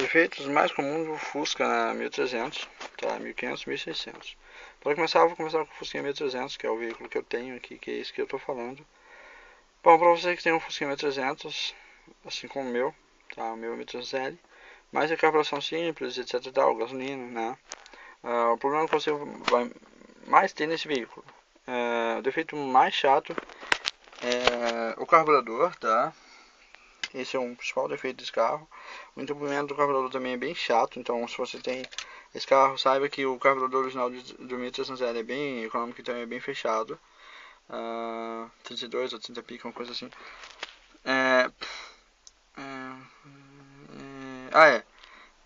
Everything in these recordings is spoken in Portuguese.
defeitos mais comuns do Fusca na 1300, tá? 1500, 1600. Para começar, eu vou começar com o Fusca 1300, que é o veículo que eu tenho aqui, que é isso que eu estou falando. Bom, para você que tem um Fusca 1300, assim como o meu, tá? O meu 1300L, mais a carburação simples, etc, tal, gasolina, né? O problema que você vai mais ter nesse veículo, o defeito mais chato é o carburador, tá? Esse é um principal defeito desse carro. O entupimento do carburador também é bem chato, então se você tem esse carro, saiba que o carburador original do 1300L é bem econômico, então é bem fechado. 32 ou 30 pica, uma coisa assim.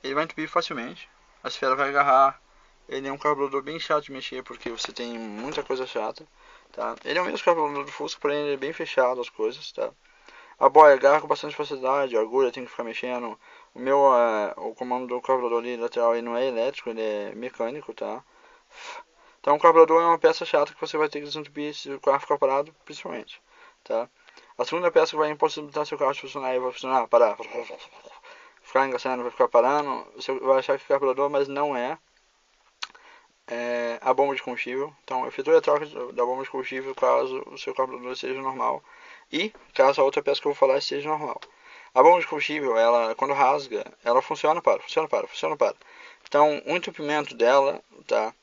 Ele vai entupir facilmente, a esfera vai agarrar. Ele é um carburador bem chato de mexer, porque você tem muita coisa chata, tá? Ele é o mesmo carburador do Fusca, porém ele é bem fechado as coisas, tá? A boia agarra com bastante facilidade, a agulha tem que ficar mexendo. O comando do carburador ali lateral ele não é elétrico, ele é mecânico, tá? Então o carburador é uma peça chata que você vai ter que desentupir se o carro ficar parado, principalmente, tá? A segunda peça que vai impossibilitar seu carro de funcionar e vai funcionar, parar, ficar engaçando, vai ficar parando, você vai achar que é carburador, mas não é. A bomba de combustível. Então efetue a troca da bomba de combustível caso o seu carburador seja normal e caso a outra peça que eu vou falar seja normal. A bomba de combustível, ela quando rasga, ela funciona para. Então o entupimento dela, tá,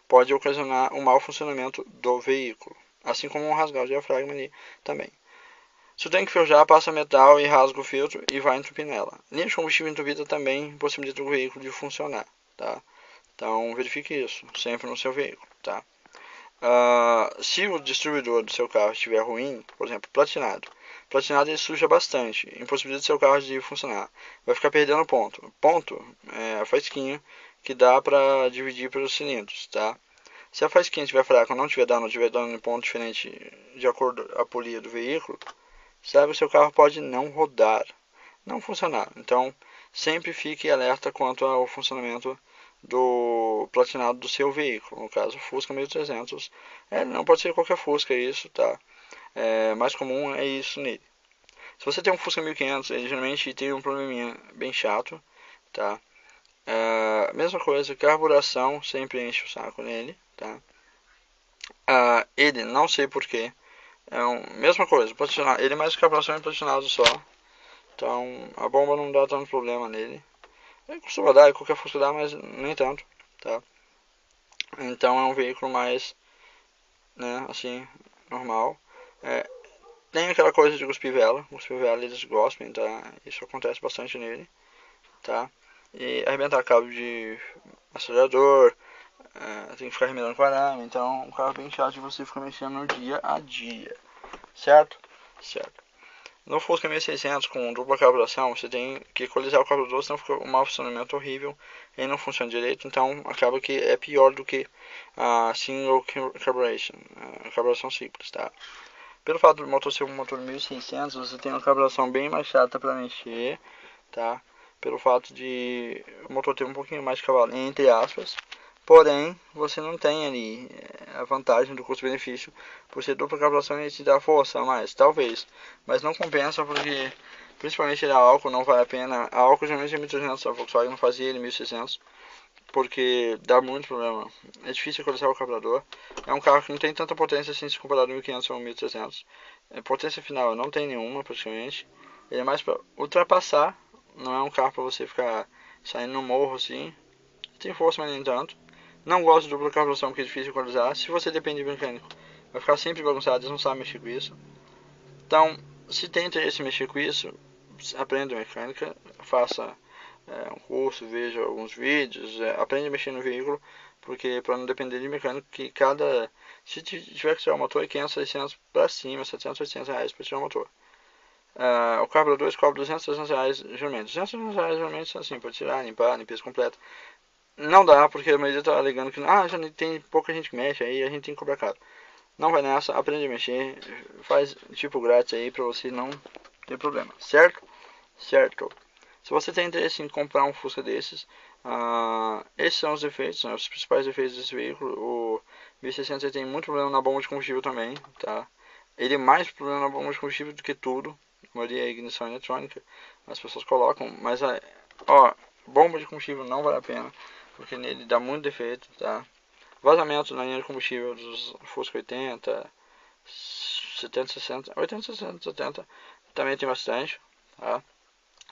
pode ocasionar um mau funcionamento do veículo, assim como um rasgar o diafragma ali também. Se o tanque ferrojar, passa metal e rasga o filtro e vai entupir nela. Linha de combustível entupida também possibilita o veículo de funcionar, tá? Então verifique isso sempre no seu veículo, tá? Se o distribuidor do seu carro estiver ruim, por exemplo, platinado ele suja bastante, impossibilita o seu carro de funcionar, vai ficar perdendo ponto. Ponto é a faísquinha que dá para dividir pelos cilindros, tá? Se a faísquinha estiver fraca ou não estiver dando em ponto diferente de acordo com a polia do veículo, sabe que o seu carro pode não rodar, não funcionar. Então sempre fique alerta quanto ao funcionamento do platinado do seu veículo, no caso o Fusca 1300, não pode ser qualquer Fusca isso, tá? Mais comum é isso nele. Se você tem um Fusca 1500, ele geralmente tem um probleminha bem chato, tá? Mesma coisa, carburação sempre enche o saco nele, tá? Ele, não sei porquê, mesma coisa, platinado, ele é mais carburação e platinado só, então a bomba não dá tanto problema nele. Ele costuma dar, qualquer Fusca dá, mas nem tanto, tá? Então é um veículo mais, né, assim, normal. Tem aquela coisa de cuspir vela eles gospem, tá? Isso acontece bastante nele, tá? E arrebentar cabo de acelerador, tem que ficar remendando com arame, então um carro bem chato de você ficar mexendo no dia a dia, certo? Certo. No Fusca 1600 com dupla carburação, você tem que equalizar o carburador, senão fica um mau funcionamento horrível, ele não funciona direito, então acaba que é pior do que a single carburation, a carburação simples, tá? Pelo fato do motor ser um motor 1600, você tem uma carburação bem mais chata para mexer, tá? Pelo fato de o motor ter um pouquinho mais de cavalo, entre aspas. Porém, você não tem ali a vantagem do custo-benefício. Por ser dupla carburação, ele te dá força a mais, talvez. Mas não compensa porque, principalmente a álcool, não vale a pena. A álcool geralmente é 1300, a Volkswagen não fazia ele 1600. Porque dá muito problema. É difícil equalizar o carburador. É um carro que não tem tanta potência assim se comparado ao 1500 ou 1300. Potência final não tem nenhuma praticamente. Ele é mais para ultrapassar. Não é um carro para você ficar saindo no morro assim. Tem força, mas nem tanto. Não gosto de dupla carburação porque é difícil equalizar. Se você depende de mecânico, vai ficar sempre bagunçado. Eles não sabem mexer com isso. Então, se tem interesse em mexer com isso, aprenda mecânica, faça um curso, veja alguns vídeos, aprende a mexer no veículo, porque para não depender de mecânico, que se tiver que tirar o motor é 500, 600 para cima, 700, 800 reais para tirar o motor. O carburador cobra 200, 300 reais geralmente. 200, 300 reais geralmente assim, para tirar, limpar, limpeza completa. Não dá, porque a maioria está alegando que já tem pouca gente que mexe, aí a gente tem que cobrar caro. Não vai nessa, aprende a mexer, faz tipo grátis aí para você não ter problema, certo? Certo. Se você tem interesse em comprar um Fusca desses, esses são os defeitos, os principais defeitos desse veículo. O 1600 tem muito problema na bomba de combustível também, tá? Ele é mais problema na bomba de combustível do que tudo. A maioria é ignição eletrônica, as pessoas colocam, mas Bomba de combustível não vale a pena, porque nele dá muito defeito, tá? Vazamento na linha de combustível dos Fusca 80, 70, 60, 80, 60, 70 também tem bastante, tá?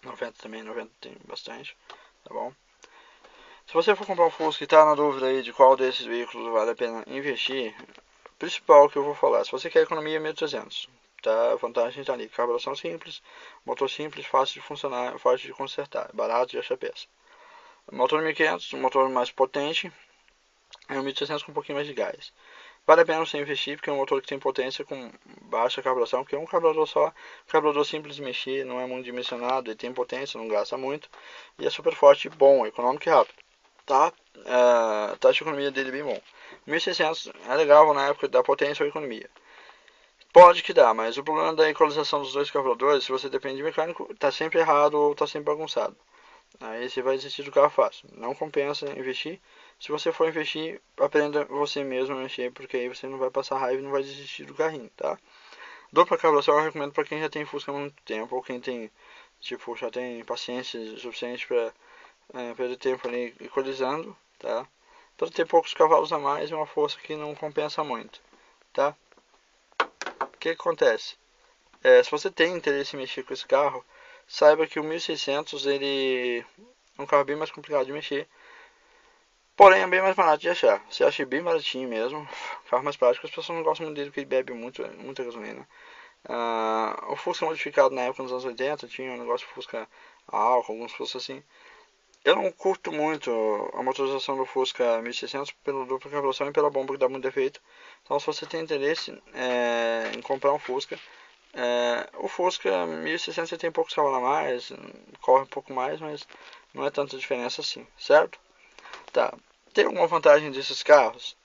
90 também, 90 tem bastante, tá bom? Se você for comprar um Fusca e tá na dúvida aí de qual desses veículos vale a pena investir, principal que eu vou falar, se você quer economia 1.300, tá? A vantagem tá ali, carburação simples, motor simples, fácil de funcionar, fácil de consertar, barato de achar peça. Motor 1.500, um motor mais potente, é um 1.300 com um pouquinho mais de gás. Vale a pena você investir porque é um motor que tem potência com baixa carburação, porque é um carburador só, carburador simples de mexer, não é muito dimensionado, ele tem potência, não gasta muito, e é super forte, bom, econômico e rápido, tá? Taxa de economia dele é bem bom. 1.600 é legal na época da potência ou economia. Pode que dá, mas o problema da equalização dos dois carburadores, se você depende de mecânico, tá sempre errado ou tá sempre bagunçado. Aí você vai desistir do carro fácil. Não compensa investir. Se você for investir, aprenda você mesmo a mexer, porque aí você não vai passar raiva e não vai desistir do carrinho, tá? Dupla carburação eu recomendo para quem já tem Fusca há muito tempo, ou quem tem, tipo, já tem paciência suficiente para perder tempo ali equalizando, tá? Para ter poucos cavalos a mais, é uma força que não compensa muito, tá? O que acontece? Se você tem interesse em mexer com esse carro, saiba que o 1600 ele é um carro bem mais complicado de mexer, porém é bem mais barato de achar. Você acha bem baratinho mesmo, carro mais prático. As pessoas não gostam muito dele porque ele bebe muita gasolina. O Fusca modificado na época nos anos 80 tinha um negócio de Fusca a álcool, alguns Fusca assim. Eu não curto muito a motorização do Fusca 1600 pela dupla carburação e pela bomba que dá muito defeito. Então se você tem interesse em comprar um Fusca, o Fusca 1600 tem poucos cavalos a mais, corre um pouco mais, mas não é tanta diferença assim, certo? Tá. Tem alguma vantagem desses carros?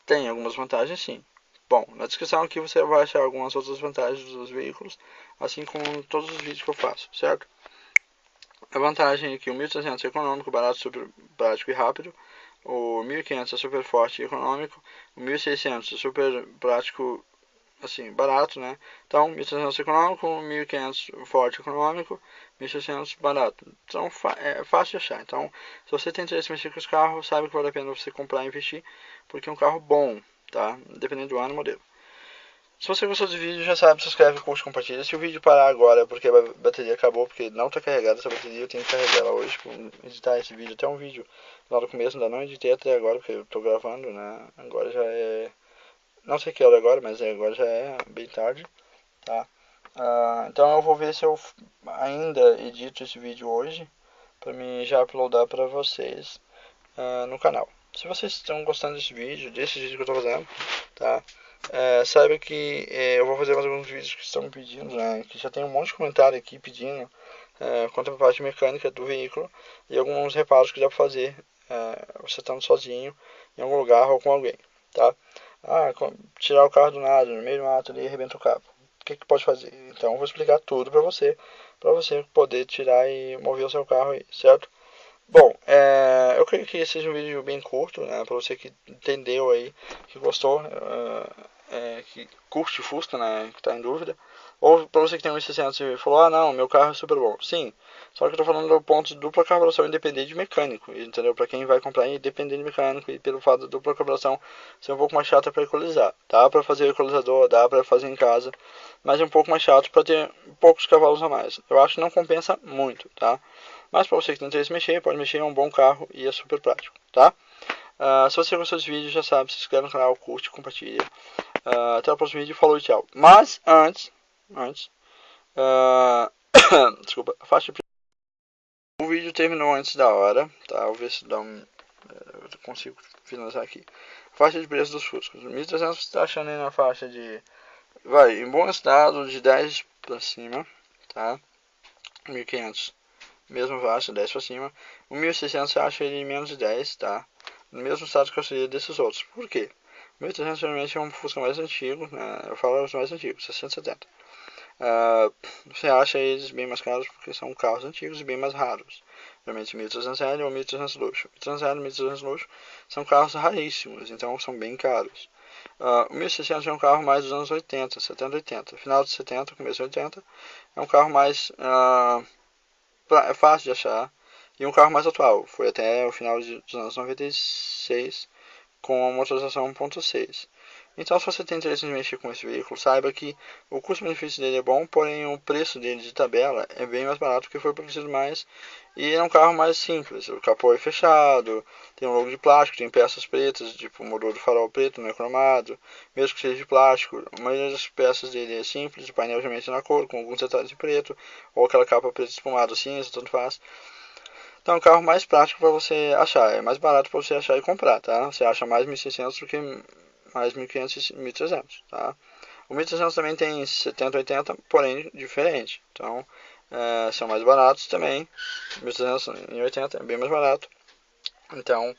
Tem algumas vantagens sim. Bom, na descrição aqui você vai achar algumas outras vantagens dos veículos, assim como todos os vídeos que eu faço, certo? A vantagem é que o 1300 é econômico, barato, super prático e rápido. O 1500 é super forte e econômico. O 1600 é super prático, assim, barato, né? Então, 1300 econômico, 1500 forte e econômico, 1600 barato. Então, é fácil de achar. Então, se você tem interesse em mexer com os carros, sabe que vale a pena você comprar e investir, porque é um carro bom, tá? Dependendo do ano e modelo. Se você gostou do vídeo, já sabe, se inscreve, curte, compartilha. Se o vídeo parar agora é porque a bateria acabou, porque não está carregada essa bateria, eu tenho que carregar ela hoje para editar esse vídeo. Até um vídeo lá no começo, ainda não editei até agora, porque eu estou gravando, né? Agora já é... Não sei que hora agora, mas agora já é bem tarde, tá? Então eu vou ver se eu ainda edito esse vídeo hoje, para mim já uploadar para vocês no canal. Se vocês estão gostando desse vídeo que eu estou fazendo, tá? Saiba que eu vou fazer mais alguns vídeos que estão me pedindo, né? Que já tem um monte de comentário aqui pedindo quanto à parte mecânica do veículo e alguns reparos que dá para fazer você estando sozinho em algum lugar ou com alguém, tá? Tirar o carro do nada, no meio do mato ali e arrebenta o cabo. O que pode fazer? Então eu vou explicar tudo para você poder tirar e mover o seu carro aí, certo? Bom, eu creio que esse seja um vídeo bem curto, né, para você que entendeu aí, que gostou, que curte Fusca, né, que está em dúvida, ou para você que tem um 600 e falou, não, meu carro é super bom. Sim, só que eu estou falando do ponto de dupla carburação independente de mecânico, entendeu? Para quem vai comprar independente de mecânico e pelo fato da dupla carburação ser um pouco mais chata para equalizar. Dá para fazer equalizador, dá para fazer em casa, mas é um pouco mais chato para ter poucos cavalos a mais. Eu acho que não compensa muito, tá? Mas para você que tem interesse em mexer, pode mexer, é um bom carro e é super prático, tá? Se você gostou desse vídeo, já sabe, se inscreve no canal, curte, compartilha. Até o próximo vídeo, falou e tchau. Mas antes, desculpa, a faixa de... O vídeo terminou antes da hora, tá? Vou ver se dá eu consigo finalizar aqui. Faixa de preço dos Fuscas. 1.300 você está achando aí na faixa de... em bom estado, de 10 pra cima, tá? 1.500. Mesma faixa, 10 pra cima. O 1600 você acha ele em menos de 10, tá? No mesmo estado que eu seria desses outros. Por quê? O 1300 geralmente é um Fusca mais antigo, né? Eu falo os mais antigos, 670. Você acha eles bem mais caros porque são carros antigos e bem mais raros. Geralmente 1300L ou 1300 luxo. 1300L e 1300 luxo são carros raríssimos, então são bem caros. O 1600 é um carro mais dos anos 80, 70, 80. Final de 70, começo de 80. É um carro mais... é fácil de achar E um carro mais atual, foi até o final dos anos 96, com a motorização 1.6. Então, se você tem interesse em mexer com esse veículo, saiba que o custo-benefício dele é bom, porém o preço dele de tabela é bem mais barato porque foi produzido mais e é um carro mais simples. O capô é fechado, tem um logo de plástico, tem peças pretas, tipo o motor do farol preto, não é cromado, mesmo que seja de plástico. A maioria das peças dele é simples, o painel geralmente é na cor, com alguns detalhes em preto, ou aquela capa preta espumada cinza, tanto faz. Então é um carro mais prático para você achar, é mais barato para você achar e comprar, tá? Você acha mais 1.600 do que mais 1.500 e 1.300, tá? O 1.300 também tem 70, 80, porém diferente. Então, são mais baratos também. 1.380 é bem mais barato. Então,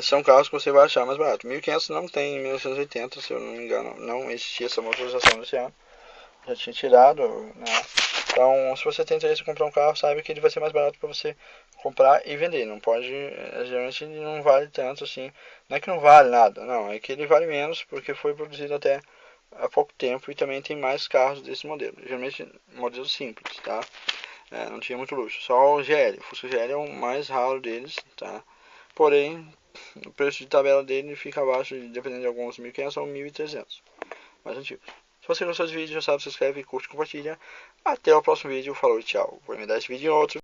são carros que você vai achar mais barato. 1.500 não tem em 1980, se eu não me engano. Não existia essa motorização nesse ano. Já tinha tirado, né? Então, se você tem interesse em comprar um carro, saiba que ele vai ser mais barato para você comprar e vender. Não pode, geralmente ele não vale tanto assim. Não é que não vale nada, não. É que ele vale menos porque foi produzido até há pouco tempo e também tem mais carros desse modelo. Geralmente modelos simples, tá? Não tinha muito luxo. Só o GL. O Fusca GL é o mais raro deles, tá? Porém, o preço de tabela dele fica abaixo, dependendo de alguns 1.500 ou 1.300. Mais antigos. Se você gostou desse vídeo, já sabe, se inscreve, curte, compartilha. Até o próximo vídeo. Falou, tchau. Vou emendar esse vídeo em outro.